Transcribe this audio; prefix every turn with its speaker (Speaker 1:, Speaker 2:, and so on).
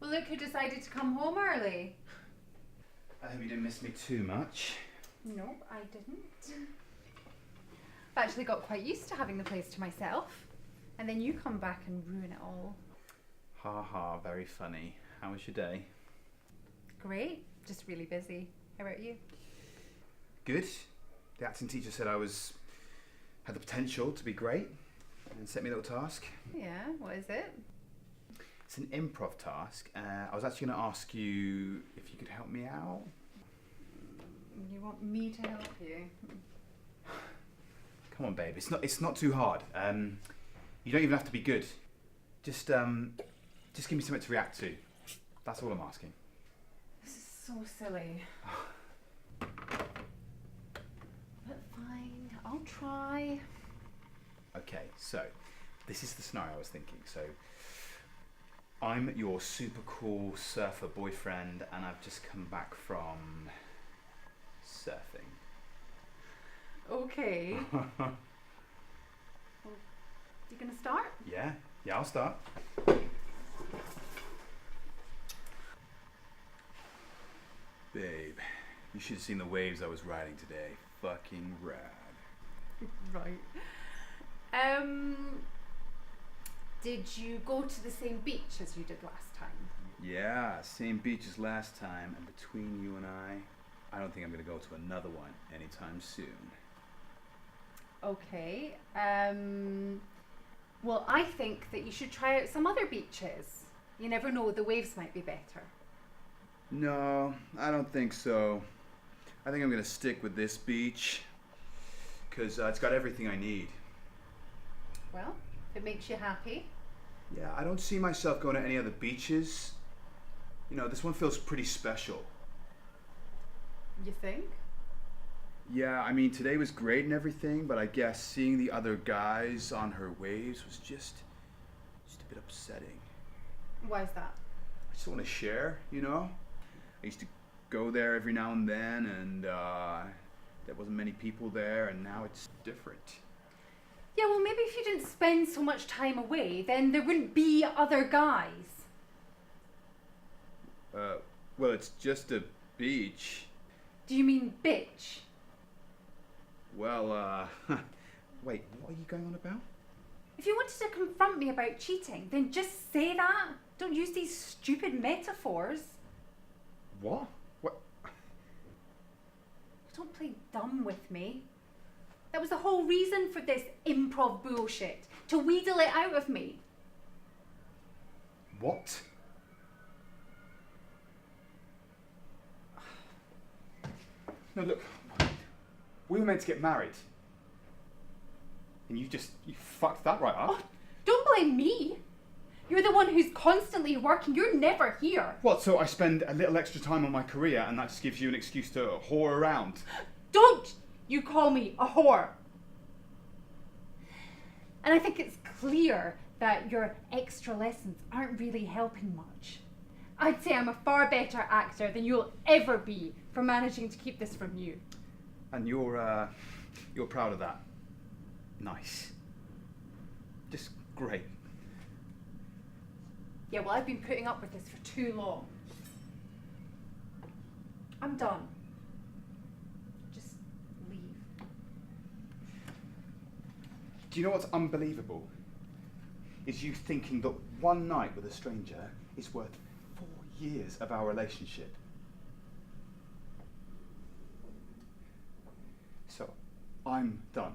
Speaker 1: Well, look who decided to come home early.
Speaker 2: I hope you didn't miss me too much.
Speaker 1: Nope, I didn't. I've actually got quite used to having the place to myself. And then you come back and ruin it all.
Speaker 2: Ha ha, very funny. How was your day?
Speaker 1: Great, just really busy. How about you?
Speaker 2: Good. The acting teacher said I had the potential to be great and set me a little task.
Speaker 1: Yeah, what is it?
Speaker 2: It's an improv task. I was actually going to ask you if you could help me out.
Speaker 1: You want me to help you?
Speaker 2: Come on, babe. It's not too hard. You don't even have to be good. Just give me something to react to. That's all I'm asking.
Speaker 1: This is so silly. But fine, I'll try.
Speaker 2: Okay, so this is the scenario I was thinking. So I'm your super cool surfer boyfriend and I've just come back from surfing.
Speaker 1: Okay. Well, you gonna start?
Speaker 2: Yeah, I'll start. Babe, you should have seen the waves I was riding today. Fucking rad.
Speaker 1: Right. Did you go to the same beach as you did last time?
Speaker 2: Yeah, same beach as last time, and between you and I don't think I'm gonna go to another one anytime soon.
Speaker 1: Okay. Well, I think that you should try out some other beaches. You never know, the waves might be better.
Speaker 2: No, I don't think so. I think I'm gonna stick with this beach, because it's got everything I need.
Speaker 1: Well, if it makes you happy.
Speaker 2: Yeah, I don't see myself going to any other beaches. You know, this one feels pretty special.
Speaker 1: You think?
Speaker 2: Yeah, I mean, today was great and everything, but I guess seeing the other guys on her waves was just a bit upsetting.
Speaker 1: Why is that?
Speaker 2: I just want to share, you know? I used to go there every now and then, and there wasn't many people there, and now it's different.
Speaker 1: Yeah, well, maybe if you didn't spend so much time away, then there wouldn't be other guys.
Speaker 2: Well, it's just a beach.
Speaker 1: Do you mean bitch?
Speaker 2: Well, wait, what are you going on about?
Speaker 1: If you wanted to confront me about cheating, then just say that. Don't use these stupid metaphors.
Speaker 2: What? What?
Speaker 1: Don't play dumb with me. That was the whole reason for this improv bullshit. To wheedle it out of me.
Speaker 2: What? No, look. We were meant to get married. And you fucked that right up.
Speaker 1: Oh, don't blame me. You're the one who's constantly working. You're never here.
Speaker 2: What, so I spend a little extra time on my career and that just gives you an excuse to whore around?
Speaker 1: Don't you call me a whore. And I think it's clear that your extra lessons aren't really helping much. I'd say I'm a far better actor than you'll ever be for managing to keep this from you.
Speaker 2: And you're proud of that? Nice. Just great.
Speaker 1: Yeah, well, I've been putting up with this for too long. I'm done. Just leave.
Speaker 2: Do you know what's unbelievable? Is you thinking that one night with a stranger is worth 4 years of our relationship. So, I'm done.